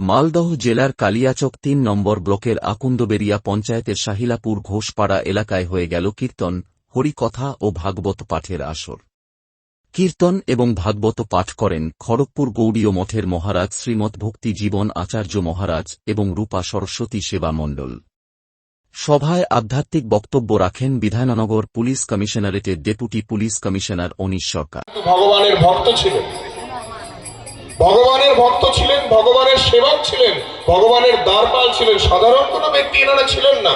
মালদহ জেলার কালিয়াচক ৩ নম্বর ব্লকের আকুন্দবেরিয়া পঞ্চায়েতের শাহিলাপুর ঘোষপাড়া এলাকায় হয়ে গেল কীর্তন, হরিকথা ও ভাগবত পাঠের আসর। কীর্তন এবং ভাগবত পাঠ করেন খড়গপুর গৌড়ীয় মঠের মহারাজ শ্রীমৎ ভক্তি জীবন আচার্য মহারাজ এবং রূপা সরস্বতী সেবা মণ্ডল। সভায় আধ্যাত্মিক বক্তব্য রাখেন বিধাননগর পুলিশ কমিশনারেটের deputy police commissioner Anish Sarkar. ভগবানের ভক্ত ছিলেন, ভগবানের সেবক ছিলেন, ভগবানের দ্বারপাল ছিলেন, সাধারণ কোন ব্যক্তি এনারা ছিলেন না।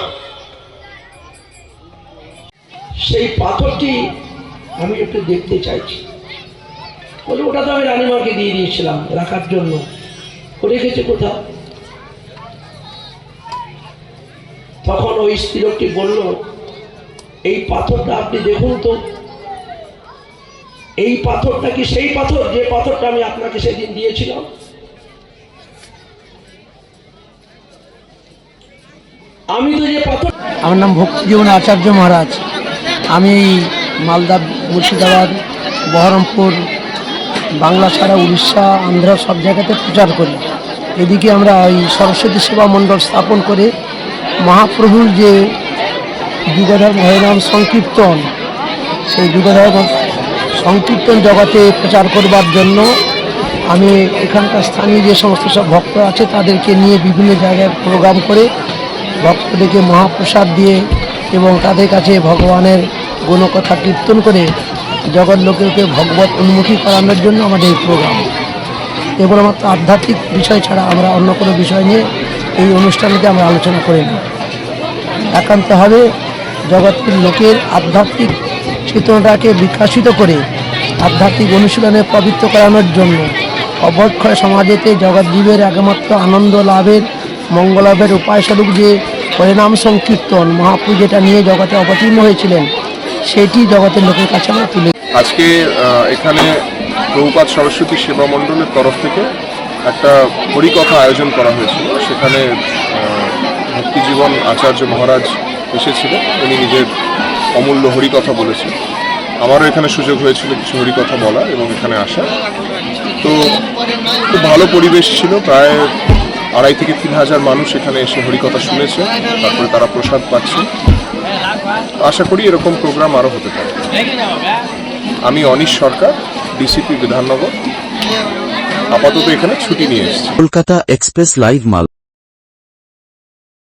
সেই পাথরটি আমি একটু দেখতে চাইছি। বলে ওটা তো আমি রানীমাকে দিয়ে দিয়েছিলাম রাখার জন্য, ও রেখেছে কোথাও? তখন ওই স্ত্রীলোকটি বলল, এই পাথরটা আপনি দেখুন তো, এই পাথরটা কি সেই পাথর যে পাথরটা আমি আপনাকে সেদিন দিয়েছিলাম? আমি তো যে পাথর। আমার নাম ভক্তি জীবন আচার্য মহারাজ। আমি মালদা, মুর্শিদাবাদ, বহরমপুর, বাংলা ছাড়া উড়িষ্যা, আন্ধ্র সব জায়গাতে প্রচার করি। এদিকে আমরা ওই সরস্বতী সেবা মণ্ডল স্থাপন করে মহাপ্রভুর যে যুগধর্ম হরিনাম সংকীর্তন, সেই যুগধর্ম সংকীর্তন জগতে প্রচার করবার জন্য আমি এখানকার স্থানীয় যে সমস্ত সব ভক্ত আছে তাদেরকে নিয়ে বিভিন্ন জায়গায় প্রোগ্রাম করে ভক্তদেরকে মহাপ্রসাদ দিয়ে এবং তাদের কাছে ভগবানের গুণকথা কীর্তন করে জগৎ লোকেকে ভগবত উন্মুখী করানোর জন্য আমাদের এই প্রোগ্রাম। কেবলমাত্র আধ্যাত্মিক বিষয় ছাড়া আমরা অন্য কোনো বিষয় নিয়ে এই অনুষ্ঠানেতে আমরা আলোচনা করি না। একান্তভাবে জগতের লোকের আধ্যাত্মিক চেতনাটাকে বিকশিত করে আধ্যাত্মিক অনুশীলনে পবিত্র করানোর জন্য অবক্ষয় সমাজেতে জগৎজীবের একমাত্র আনন্দ লাভের মঙ্গলাভের উপায়স্বরূপ যে হরিনাম সংকীর্তন মহাপ্রভু যেটা নিয়ে জগতে অবতীর্ণ হয়েছিলেন সেটি জগতের লোকের কাছে আমরা তুলে। আজকে এখানে প্রভুপাদ সরস্বতী সেবা মণ্ডলের তরফ থেকে একটা হরিকথা আয়োজন করা হয়েছিল। সেখানে ভক্তিজীবন আচার্য মহারাজ এসেছিলেন, উনি নিজের অমূল্য হরিকথা বলেছেন। আমারও এখানে সুযোগ হয়েছিল কিছু হরিকথা বলার এবং এখানে আসার। তো খুব ভালো পরিবেশ ছিল, প্রায় 2,500 থেকে 3,000 মানুষ এখানে এসে হরিকথা শুনেছে, তারপরে তারা প্রসাদ পাচ্ছে। আশা করি এরকম প্রোগ্রাম আরও হতে পারে। আমি অনিশ সরকার, ডিসিপি বিধাননগর, আপাতত এখানে ছুটি নিয়ে এসেছি। কলকাতা এক্সপ্রেস লাইভ মাল।